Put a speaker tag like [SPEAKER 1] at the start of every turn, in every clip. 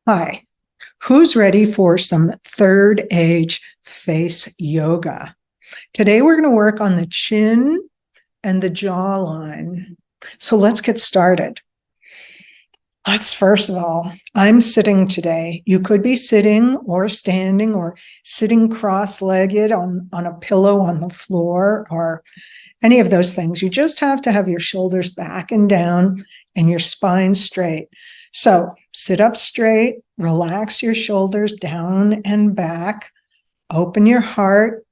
[SPEAKER 1] Hi, who's ready for some third age face yoga? Today we're going to work on the chin and the jawline. So let's get started. First of all, I'm sitting today. You could be sitting or standing or sitting cross-legged on a pillow on the floor or any of those things. You just have to have your shoulders back and down and your spine straight. So sit up straight, relax your shoulders down and back, open your heart,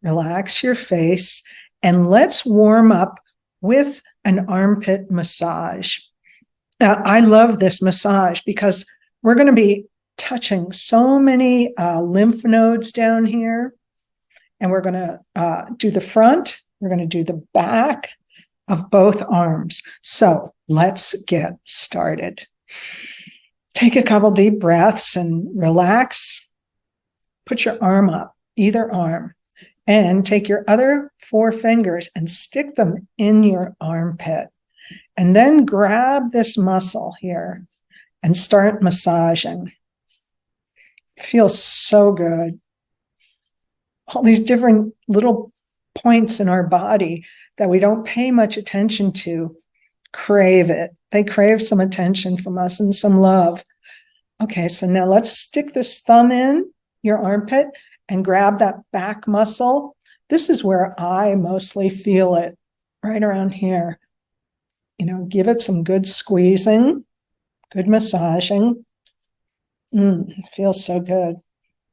[SPEAKER 1] relax your face, and let's warm up with an armpit massage. Now, I love this massage because we're going to be touching so many lymph nodes down here, and we're going to do the front, we're going to do the back of both arms. So let's get started. Take a couple deep breaths and relax. Put your arm up, either arm, and take your other 4 fingers and stick them in your armpit. And then grab this muscle here and start massaging. It feels so good. All these different little points in our body that we don't pay much attention to crave it. They crave some attention from us and some love. Okay, so now let's stick this thumb in your armpit and grab that back muscle. This is where I mostly feel it, right around here. Give it some good squeezing, good massaging. It feels so good.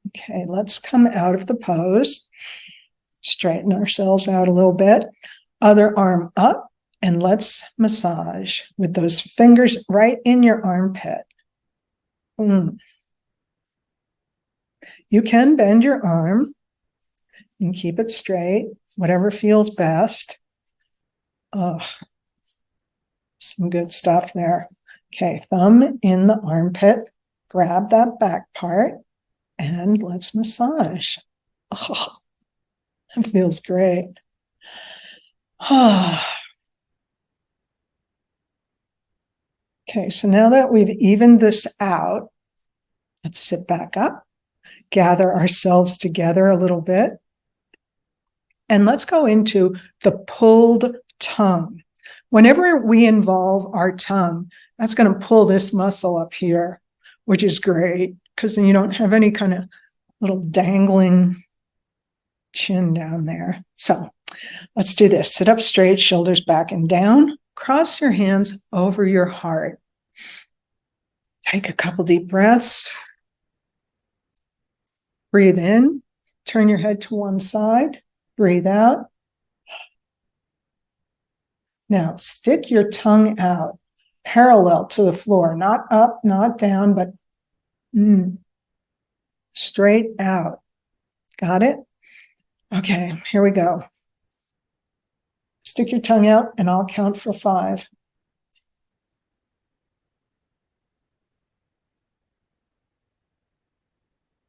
[SPEAKER 1] Okay, let's come out of the pose. Straighten ourselves out a little bit. Other arm up, and let's massage with those fingers right in your armpit. You can bend your arm and keep it straight, whatever feels best. Oh, some good stuff there. Okay, thumb in the armpit, grab that back part, and let's massage. Oh, that feels great. Okay, so now that we've evened this out, let's sit back up, gather ourselves together a little bit, and let's go into the pulled tongue. Whenever we involve our tongue, that's going to pull this muscle up here, which is great because then you don't have any kind of little dangling chin down there. So let's do this. Sit up straight, shoulders back and down. Cross your hands over your heart. Take a couple deep breaths. Breathe in. Turn your head to one side. Breathe out. Now, stick your tongue out, parallel to the floor, not up, not down, but straight out. Got it? Okay, here we go. Stick your tongue out, and I'll count for 5.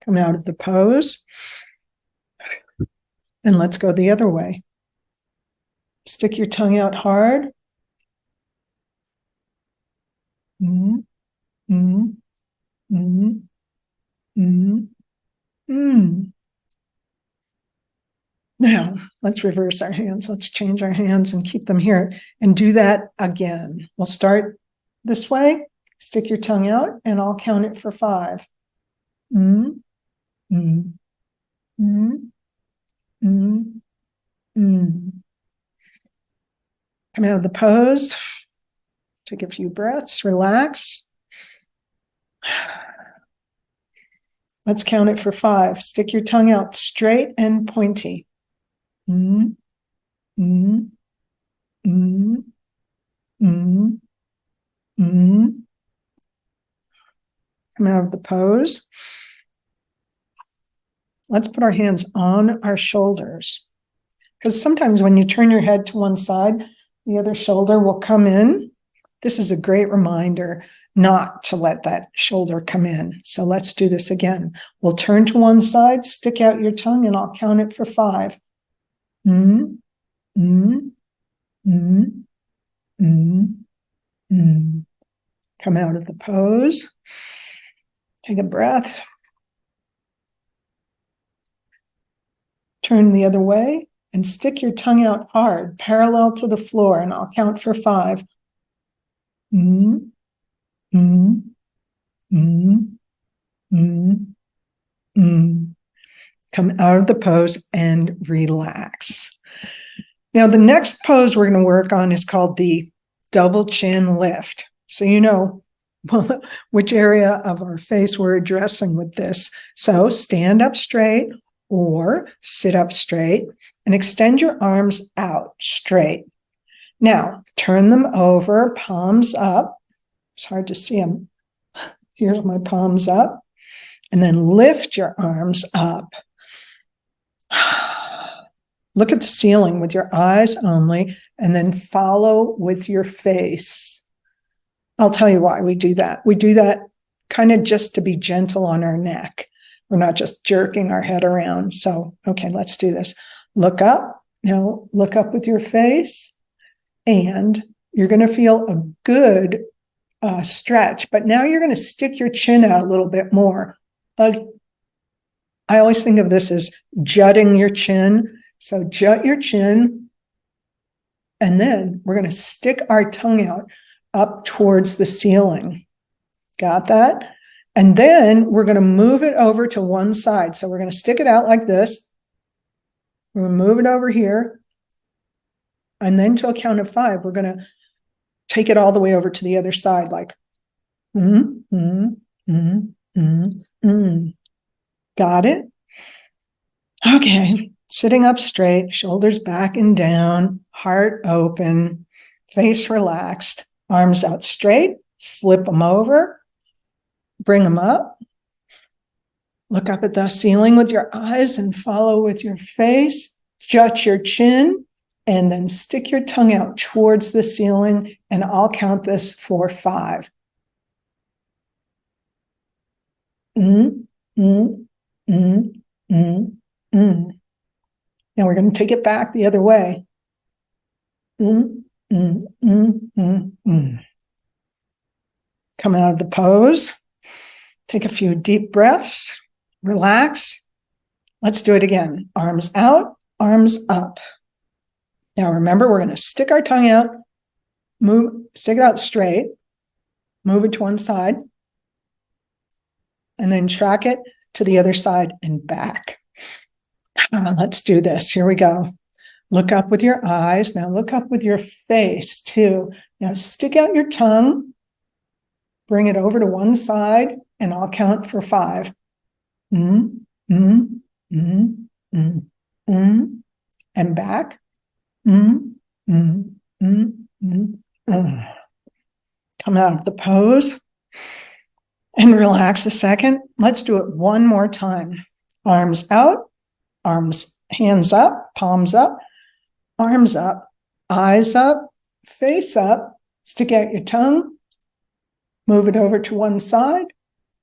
[SPEAKER 1] Come out of the pose, and let's go the other way. Stick your tongue out hard. Now, let's reverse our hands. Let's change our hands and keep them here and do that again. We'll start this way. Stick your tongue out, and I'll count it for 5. Come out of the pose. Take a few breaths. Relax. Let's count it for 5. Stick your tongue out straight and pointy. Come out of the pose. Let's put our hands on our shoulders, because sometimes when you turn your head to one side, the other shoulder will come in. This is a great reminder not to let that shoulder come in. So let's do this again. We'll turn to one side, stick out your tongue, and I'll count it for 5. Come out of the pose. Take a breath. Turn the other way and stick your tongue out hard, parallel to the floor, and I'll count for 5. Mm, mm, mm, mm, mm. Come out of the pose and relax. Now, the next pose we're going to work on is called the double chin lift. So you know which area of our face we're addressing with this. So stand up straight or sit up straight and extend your arms out straight. Now, turn them over, palms up. It's hard to see them. Here's my palms up. And then lift your arms up. Look at the ceiling with your eyes only, and then follow with your face. I'll tell you why we do that. We do that kind of just to be gentle on our neck. We're not just jerking our head around. So, okay, let's do this. Look up. Now, look up with your face, and you're going to feel a good stretch. But now you're going to stick your chin out a little bit more. I always think of this as jutting your chin. So jut your chin, and then we're going to stick our tongue out up towards the ceiling. Got that? And then we're going to move it over to one side. So we're going to stick it out like this. We're going to move it over here. And then to a count of 5, we're going to take it all the way over to the other side, like, Got it? Okay. Sitting up straight, shoulders back and down, heart open, face relaxed, arms out straight, flip them over, bring them up, look up at the ceiling with your eyes and follow with your face, jut your chin, and then stick your tongue out towards the ceiling, and I'll count this for 5. Now we're going to take it back the other way. Come out of the pose. Take a few deep breaths. Relax. Let's do it again. Arms out, arms up. Now remember, we're going to stick our tongue out, stick it out straight, move it to one side, and then track it to the other side and back. Let's do this. Here we go. Look up with your eyes. Now look up with your face too. Now stick out your tongue, bring it over to one side, and I'll count for 5. And back. Come out of the pose and relax a second. Let's do it one more time. Arms out, hands up, palms up, arms up, eyes up, face up, stick out your tongue, move it over to one side,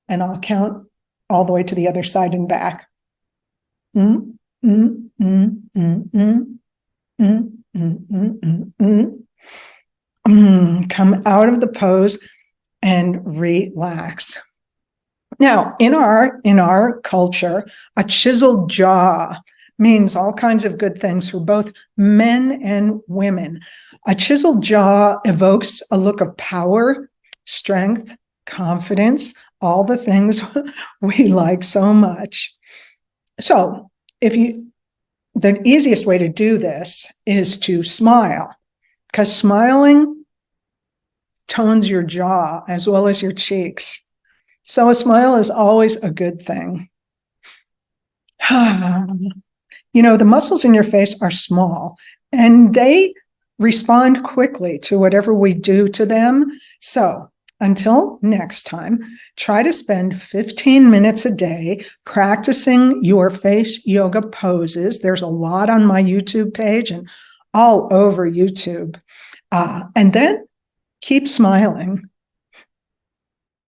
[SPEAKER 1] and I'll count all the way to the other side and back. Come out of the pose and relax. Now, in our culture, a chiseled jaw means all kinds of good things for both men and women. A chiseled jaw evokes a look of power, strength, confidence, all the things we like so much. So, the easiest way to do this is to smile, because smiling tones your jaw as well as your cheeks. So a smile is always a good thing. You know, the muscles in your face are small and they respond quickly to whatever we do to them. So until next time, try to spend 15 minutes a day practicing your face yoga poses. There's a lot on my YouTube page and all over YouTube. And then keep smiling.